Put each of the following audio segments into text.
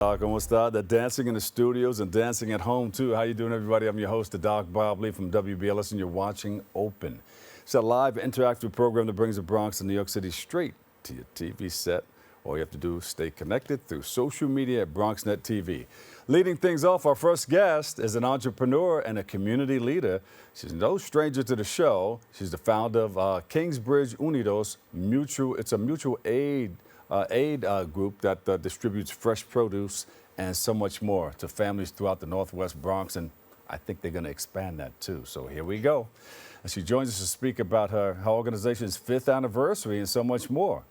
¿Cómo está? The dancing in the studios and dancing at home, too. How you doing, everybody? I'm your host, the Doc Bob Lee from WBLS, and you're watching Open. It's a live, interactive program that brings the Bronx and New York City straight to your TV set. All you have to do is stay connected through social media at BronxNet TV. Leading things off, our first guest is an entrepreneur and a community leader. She's no stranger to the show. She's the founder of Kingsbridge Unidos. It's a mutual aid group that distributes fresh produce and so much more to families throughout the Northwest Bronx, and I think they're going to expand that too. So here we go. And she joins us to speak about her organization's 5th anniversary and so much more.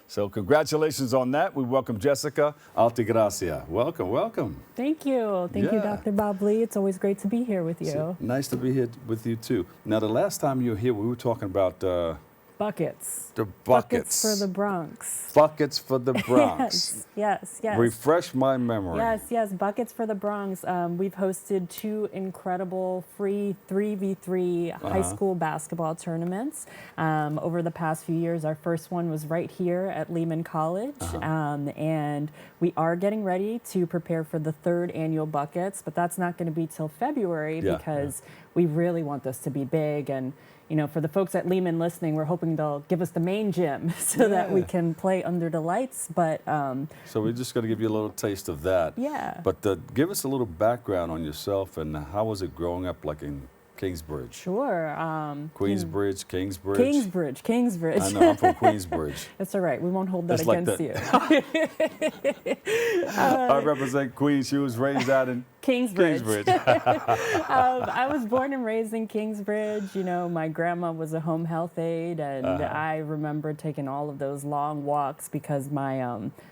So congratulations on that. We welcome Jessica Altagracia. Welcome, welcome. Thank you. Thank you, Dr. Bob Lee. It's always great to be here with you. So, nice to be here with you too. Now, the last time you were here, we were talking about buckets. The buckets. For the Bronx. Buckets for the Bronx. Yes. Refresh my memory. Yes. Buckets for the Bronx. We've hosted 2 incredible free 3v3 high school basketball tournaments over the past few years. Our first one was right here at Lehman College. And we are getting ready to prepare for the 3rd annual Buckets, but that's not going to be till February because we really want this to be big. And you know, for the folks at Lehman listening, we're hoping they'll give us the main gym so that we can play under the lights. But so we're just going to give you a little taste of that. Yeah. But give us a little background on yourself and how was it growing up, like in Kingsbridge? Sure. Queensbridge, Kingsbridge. Kingsbridge. I know, I'm from Queensbridge. That's all right. We won't hold that against you. I represent Queens. She was raised out in Kingsbridge. I was born and raised in Kingsbridge. You know, my grandma was a home health aide, and I remember taking all of those long walks because my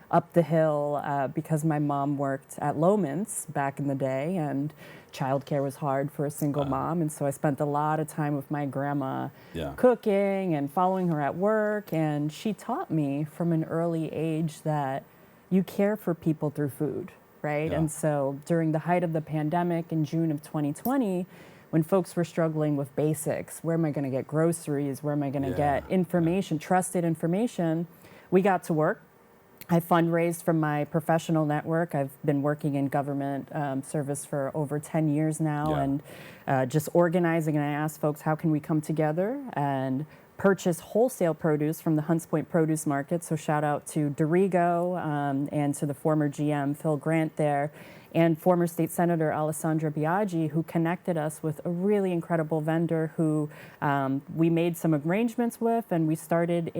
up the hill because my mom worked at Loman's back in the day, and childcare was hard for a single mom, and so I spent a lot of time with my grandma cooking and following her at work, and she taught me from an early age that you care for people through food, right? And so during the height of the pandemic in June of 2020, when folks were struggling with basics, where am I going to get groceries, where am I going to get information, trusted information, we got to work. I fundraised from my professional network. I've been working in government service for over 10 years now, and just organizing. And I asked folks, how can we come together and purchase wholesale produce from the Hunts Point Produce Market? So shout out to Dorigo and to the former GM, Phil Grant there, and former State Senator Alessandra Biaggi, who connected us with a really incredible vendor who we made some arrangements with, and we started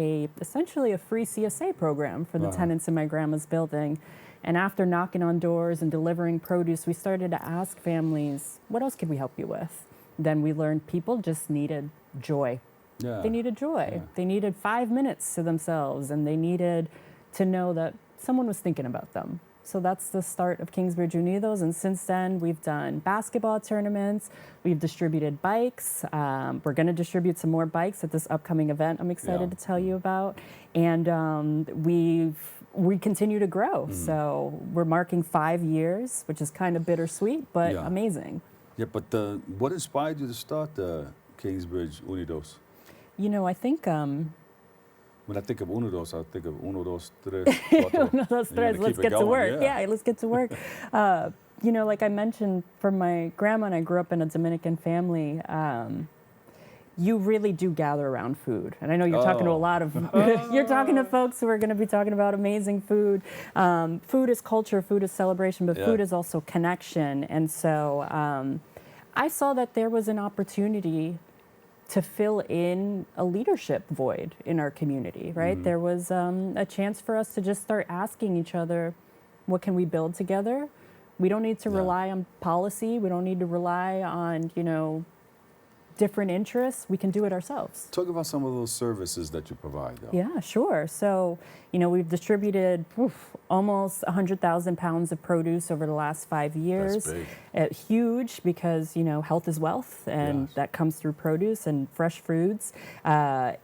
essentially a free CSA program for the tenants in my grandma's building. And after knocking on doors and delivering produce, we started to ask families, what else could we help you with? Then we learned people just needed joy. They needed joy. They needed 5 minutes to themselves, and they needed to know that someone was thinking about them. So that's the start of Kingsbridge Unidos, and since then we've done basketball tournaments, we've distributed bikes, we're going to distribute some more bikes at this upcoming event I'm excited to tell you about, and we continue to grow. So we're marking 5 years, which is kind of bittersweet, but amazing. Yeah, but what inspired you to start Kingsbridge Unidos? You know, I think when I think of Unidos, I think of uno, dos, tres, cuatro. Uno, dos, tres. Let's get to work. Yeah, let's get to work. You know, like I mentioned, from my grandma, and I grew up in a Dominican family, you really do gather around food. And I know you're talking to a lot of, you're talking to folks who are going to be talking about amazing food. Food is culture, food is celebration, but food is also connection. And so I saw that there was an opportunity to fill in a leadership void in our community, right? There was a chance for us to just start asking each other, what can we build together? We don't need to rely on policy. We don't need to rely on, you know, different interests. We can do it ourselves. Talk about some of those services that you provide, though. Yeah, sure. So, you know, we've distributed almost 100,000 pounds of produce over the last 5 years. That's big. Huge, because, you know, health is wealth, and that comes through produce and fresh foods. 2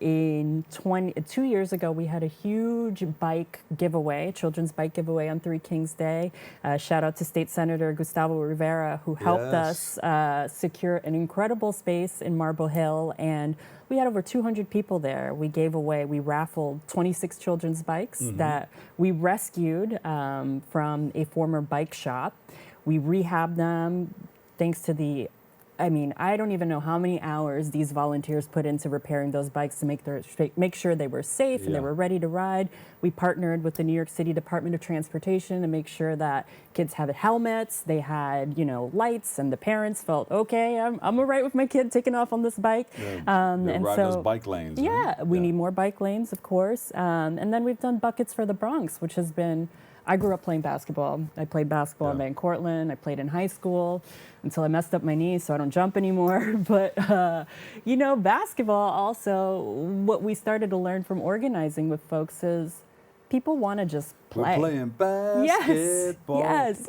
years ago, we had a huge bike giveaway, children's bike giveaway on 3 Kings Day. Shout out to State Senator Gustavo Rivera, who helped us secure an incredible space in Marble Hill, and we had over 200 people there. We raffled 26 children's bikes that we rescued from a former bike shop. We rehabbed them thanks to I don't even know how many hours these volunteers put into repairing those bikes to make sure they were safe and they were ready to ride. We partnered with the New York City Department of Transportation to make sure that kids had helmets, they had, lights, and the parents felt, okay, I'm all right with my kid taking off on this bike. And ride those bike lanes. Yeah, we need more bike lanes, of course. And then we've done Buckets for the Bronx, which has been, I grew up playing basketball. I played basketball in Van Cortlandt. I played in high school until I messed up my knee, so I don't jump anymore. But, basketball also, what we started to learn from organizing with folks is people want to just play. We're playing basketball. Yes.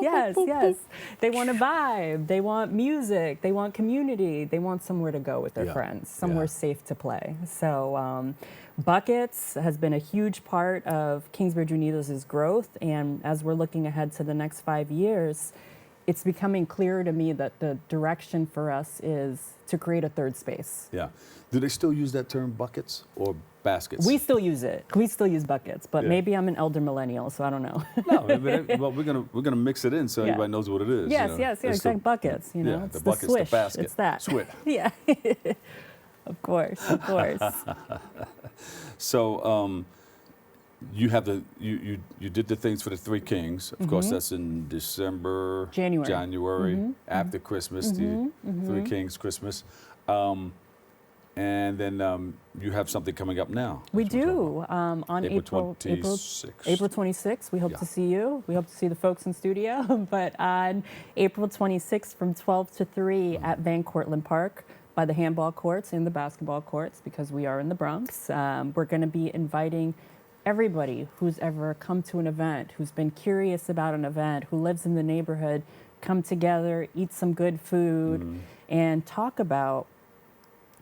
They want to vibe. They want music. They want community. They want somewhere to go with their friends, somewhere safe to play. So Buckets has been a huge part of Kingsbridge Unidos' growth. And as we're looking ahead to the next 5 years, it's becoming clearer to me that the direction for us is to create a third space. Yeah. Do they still use that term, buckets or baskets? We still use it. We still use buckets, but maybe I'm an elder millennial, so I don't know. No, well, we're gonna mix it in so everybody knows what it is. Yes, exactly. Buckets. It's the buckets, swish. the basket. It's that. Swit. Yeah. Of course. So you have you did the things for the Three Kings. Of course, that's in December, January after Christmas, the Three Kings Christmas. And then you have something coming up now. We do. On April 26th. April 26th, we hope to see you. We hope to see the folks in studio. But on April 26th from 12 to 3 at Van Cortlandt Park by the handball courts and the basketball courts, because we are in the Bronx, we're going to be inviting everybody who's ever come to an event, who's been curious about an event, who lives in the neighborhood, come together, eat some good food, and talk about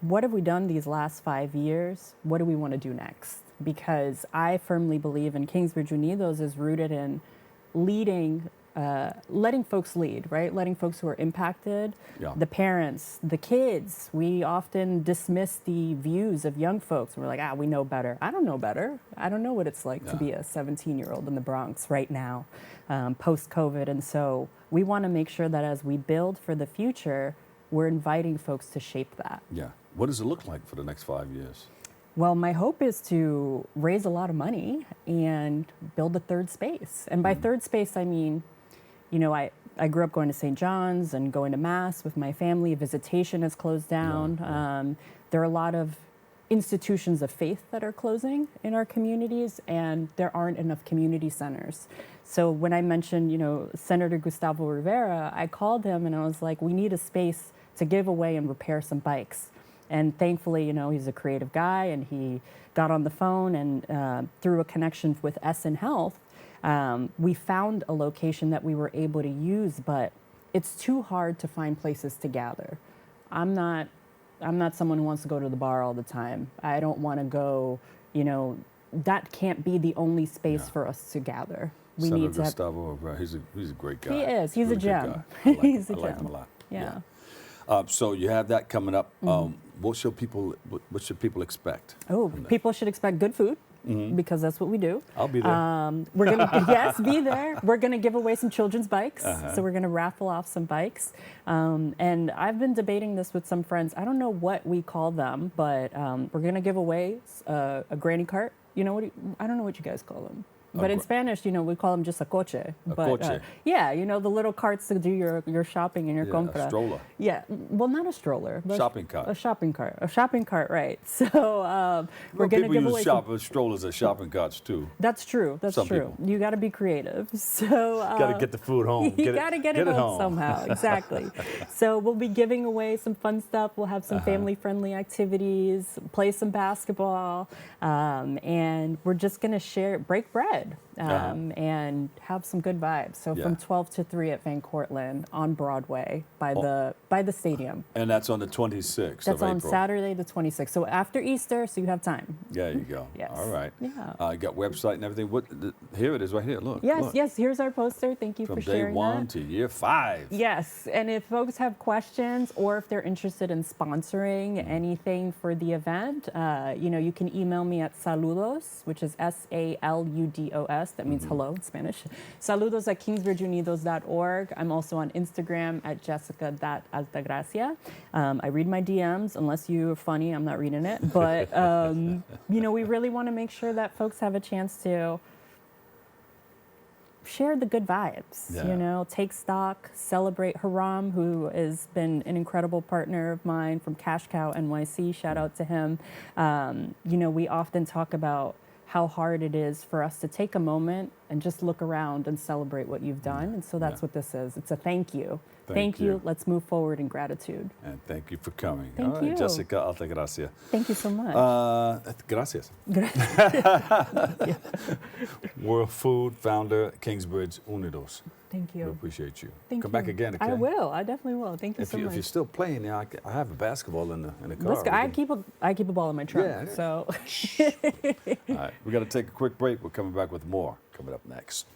what have we done these last 5 years? What do we want to do next? Because I firmly believe in Kingsbridge Unidos is rooted in leading, letting folks lead, right? Letting folks who are impacted, the parents, the kids. We often dismiss the views of young folks. We're like, we know better. I don't know better. I don't know what it's like to be a 17-year-old in the Bronx right now, post-COVID. And so we want to make sure that as we build for the future, we're inviting folks to shape that. Yeah. What does it look like for the next 5 years? Well, my hope is to raise a lot of money and build a third space. And by third space, I mean, I grew up going to St. John's and going to Mass with my family. Visitation has closed down. There are a lot of institutions of faith that are closing in our communities, and there aren't enough community centers. So when I mentioned, Senator Gustavo Rivera, I called him and I was like, we need a space to give away and repair some bikes. And thankfully, he's a creative guy, and he got on the phone, and through a connection with Essen Health, we found a location that we were able to use, but it's too hard to find places to gather. I'm not someone who wants to go to the bar all the time. I don't want to go, that can't be the only space for us to gather. We Senator need to Gustavo, he's a great guy. He is. He's a gem. He's a gem. I like him a lot. Yeah. So you have that coming up. What should people expect? Oh, people should expect good food, because that's what we do. I'll be there. We're gonna be there. We're gonna give away some children's bikes, so we're gonna raffle off some bikes. And I've been debating this with some friends. I don't know what we call them, but we're gonna give away a granny cart. I don't know what you guys call them. But in Spanish, we call them just a coche. Coche. The little carts to do your shopping and your compra. A stroller. Yeah, well, not a stroller. But shopping cart. A shopping cart, right. So we're going to give away strollers as shopping carts, too. That's true. Some true. People. You got to be creative. So got to get the food home. You got to get it home somehow. Exactly. So we'll be giving away some fun stuff. We'll have some family-friendly activities, play some basketball, and we're just going to break bread. and have some good vibes. So from 12 to 3 at Van Cortlandt on Broadway by the stadium. And that's on the 26th That's of on April. Saturday the 26th. So after Easter, so you have time. There you go. Yes. All right. Yeah. You got website and everything. Here it is right here. Look. Yes, look. yes. Here's our poster. Thank you From for day sharing 1 that. to year 5. Yes, and if folks have questions or if they're interested in sponsoring anything for the event, you can email me at saludos, which is SALUDOS. That means hello in Spanish. Saludos at kingsbridgeunidos.org. I'm also on Instagram at Jessica.Altagracia. I read my DMs. Unless you're funny, I'm not reading it. But, we really want to make sure that folks have a chance to share the good vibes, take stock, celebrate Haram, who has been an incredible partner of mine from Cash Cow NYC. Shout out to him. We often talk about how hard it is for us to take a moment and just look around and celebrate what you've done. And so that's what this is. It's a thank you. Thank you. Let's move forward in gratitude. And thank you for coming. Thank you. Jessica Altagracia. Thank you so much. Gracias. World Food founder, Kingsbridge Unidos. Thank you. We appreciate you. Thank Come you. back again, okay? I will. I definitely will. Thank you so much. If you're still playing, I have a basketball in the car. Let's go. I keep a ball in my trunk. Yeah. So. All right, we got to take a quick break. We're coming back with more coming up next.